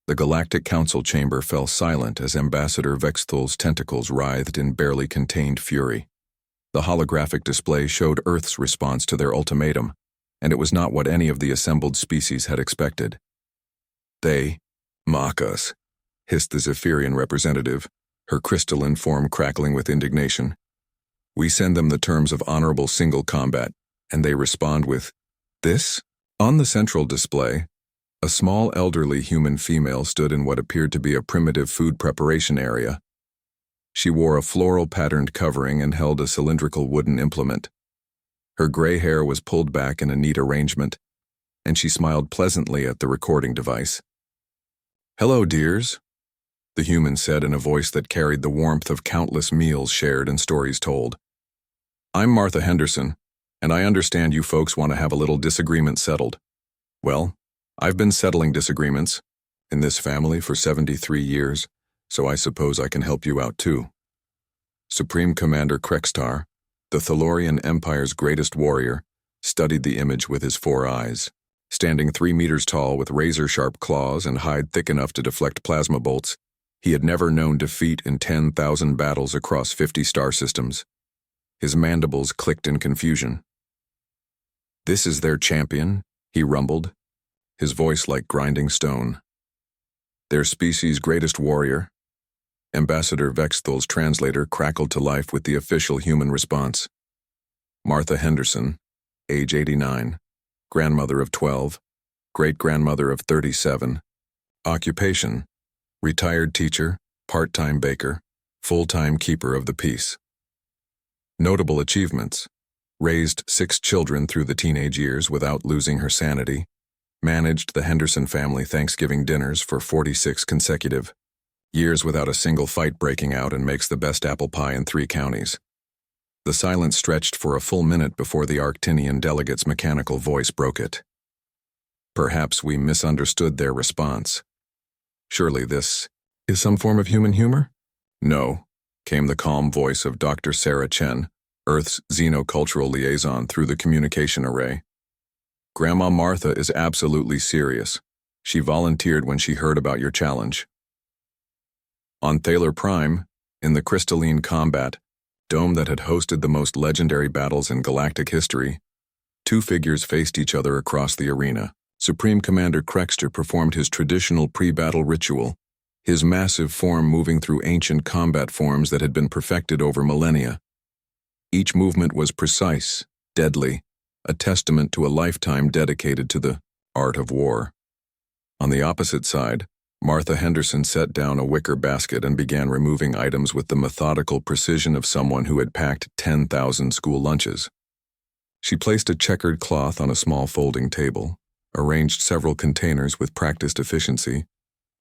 The Galactic Council chamber fell silent as Ambassador Vexthal's tentacles writhed in barely contained fury. The holographic display showed Earth's response to their ultimatum, and it was not what any of the assembled species had expected. "They mock us," hissed the Zephyrian representative, her crystalline form crackling with indignation. "We send them the terms of honorable single combat, and they respond with this?" On the central display, a small elderly human female stood in what appeared to be a primitive food preparation area. She wore a floral-patterned covering and held a cylindrical wooden implement. Her gray hair was pulled back in a neat arrangement, and she smiled pleasantly at the recording device. "Hello, dears," the human said in a voice that carried the warmth of countless meals shared and stories told. "I'm Martha Henderson, and I understand you folks want to have a little disagreement settled. Well, I've been settling disagreements in this family for 73 years, so I suppose I can help you out too." Supreme Commander Krextar, the Thalorian Empire's greatest warrior, studied the image with his 4 eyes. Standing 3 meters tall with razor-sharp claws and hide thick enough to deflect plasma bolts, he had never known defeat in 10,000 battles across 50 star systems. His mandibles clicked in confusion. "This is their champion," he rumbled, his voice like grinding stone. "Their species' greatest warrior." Ambassador Vexthal's translator crackled to life with the official human response. "Martha Henderson, age 89, grandmother of 12, great-grandmother of 37, occupation, retired teacher, part-time baker, full-time keeper of the peace. Notable achievements: raised 6 children through the teenage years without losing her sanity, managed the Henderson family Thanksgiving dinners for 46 consecutive years without a single fight breaking out, and makes the best apple pie in 3 counties. The silence stretched for a full minute before the Arctinian delegate's mechanical voice broke it. Perhaps we misunderstood their response. Surely this is some form of human humor? No, came the calm voice of Dr. Sarah Chen, Earth's xenocultural liaison, through the communication array. Grandma Martha is absolutely serious. She volunteered when she heard about your challenge. On Thaler Prime, in the crystalline combat dome that had hosted the most legendary battles in galactic history, 2 figures faced each other across the arena. Supreme Commander Krextar performed his traditional pre-battle ritual, his massive form moving through ancient combat forms that had been perfected over millennia. Each movement was precise, deadly, a testament to a lifetime dedicated to the art of war. On the opposite side, Martha Henderson set down a wicker basket and began removing items with the methodical precision of someone who had packed 10,000 school lunches. She placed a checkered cloth on a small folding table, arranged several containers with practiced efficiency,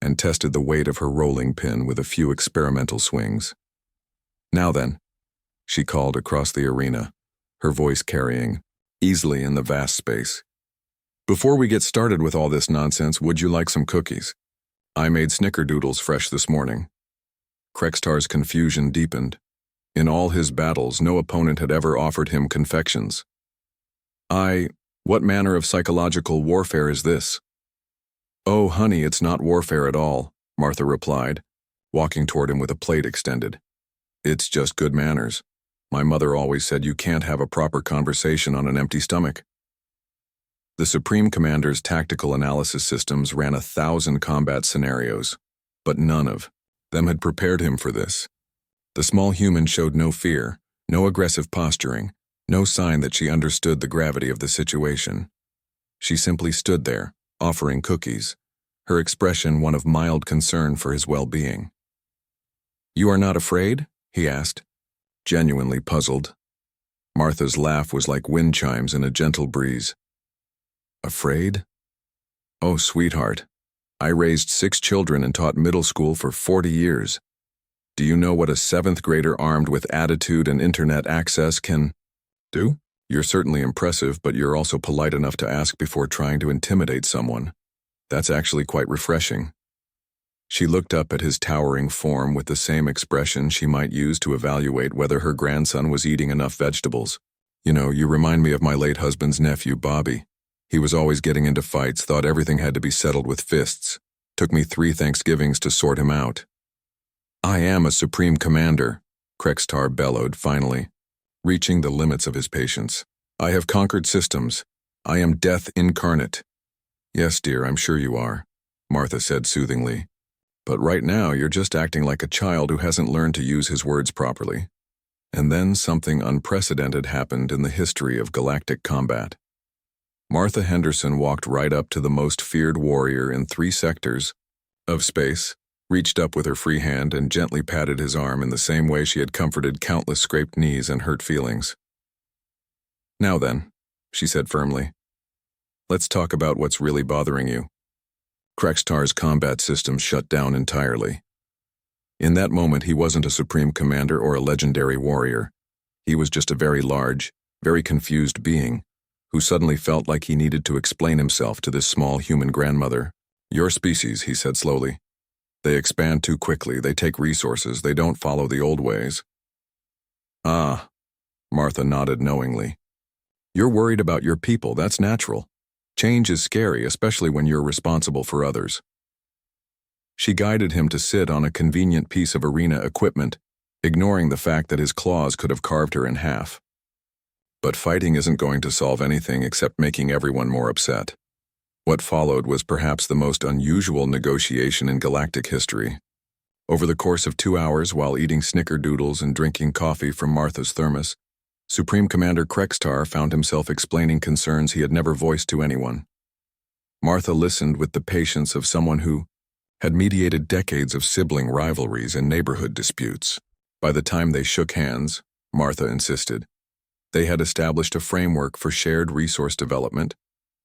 and tested the weight of her rolling pin with a few experimental swings. "Now then," she called across the arena, her voice carrying easily in the vast space. "Before we get started with all this nonsense, would you like some cookies? I made snickerdoodles fresh this morning." Krextar's confusion deepened. In all his battles, no opponent had ever offered him confections. What manner of psychological warfare is this?" "Oh, honey, it's not warfare at all," Martha replied, walking toward him with a plate extended. "It's just good manners. My mother always said you can't have a proper conversation on an empty stomach." The Supreme Commander's tactical analysis systems ran 1,000 combat scenarios, but none of them had prepared him for this. The small human showed no fear, no aggressive posturing, no sign that she understood the gravity of the situation. She simply stood there, offering cookies, her expression one of mild concern for his well-being. "You are not afraid?" he asked, genuinely puzzled. Martha's laugh was like wind chimes in a gentle breeze. "Afraid? Oh, sweetheart, I raised 6 children and taught middle school for 40 years. Do you know what a 7th grader armed with attitude and internet access can do? You're certainly impressive, but you're also polite enough to ask before trying to intimidate someone. That's actually quite refreshing." She looked up at his towering form with the same expression she might use to evaluate whether her grandson was eating enough vegetables. "You know, you remind me of my late husband's nephew, Bobby. He was always getting into fights, thought everything had to be settled with fists. Took me 3 Thanksgivings to sort him out. I am a supreme commander, Krextar bellowed finally, reaching the limits of his patience. I have conquered systems. I am death incarnate. Yes, dear, I'm sure you are, Martha said soothingly. But right now you're just acting like a child who hasn't learned to use his words properly. And then something unprecedented happened in the history of galactic combat. Martha Henderson walked right up to the most feared warrior in 3 sectors of space, reached up with her free hand and gently patted his arm in the same way she had comforted countless scraped knees and hurt feelings. Now then, she said firmly, let's talk about what's really bothering you. Krextar's combat system shut down entirely. In that moment, he wasn't a supreme commander or a legendary warrior. He was just a very large, very confused being who suddenly felt like he needed to explain himself to this small human grandmother. Your species, he said slowly. They expand too quickly, they take resources, they don't follow the old ways. Ah, Martha nodded knowingly. You're worried about your people, that's natural. Change is scary, especially when you're responsible for others. She guided him to sit on a convenient piece of arena equipment, ignoring the fact that his claws could have carved her in half. But fighting isn't going to solve anything except making everyone more upset. What followed was perhaps the most unusual negotiation in galactic history. Over the course of 2 hours, while eating snickerdoodles and drinking coffee from Martha's thermos, Supreme Commander Krextar found himself explaining concerns he had never voiced to anyone. Martha listened with the patience of someone who had mediated decades of sibling rivalries and neighborhood disputes. By the time they shook hands, Martha insisted, they had established a framework for shared resource development,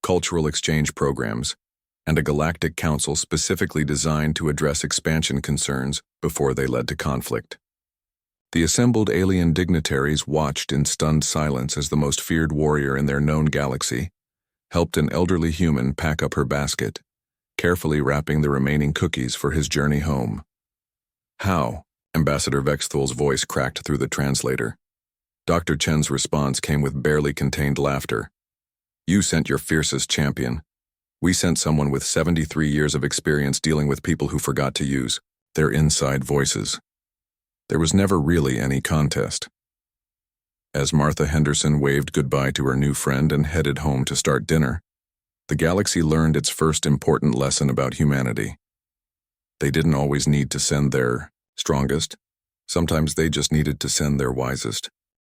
cultural exchange programs, and a galactic council specifically designed to address expansion concerns before they led to conflict. The assembled alien dignitaries watched in stunned silence as the most feared warrior in their known galaxy helped an elderly human pack up her basket, carefully wrapping the remaining cookies for his journey home. How? Ambassador Vexthol's voice cracked through the translator. Dr. Chen's response came with barely contained laughter. You sent your fiercest champion. We sent someone with 73 years of experience dealing with people who forgot to use their inside voices. There was never really any contest. As Martha Henderson waved goodbye to her new friend and headed home to start dinner, the galaxy learned its first important lesson about humanity. They didn't always need to send their strongest. Sometimes they just needed to send their wisest.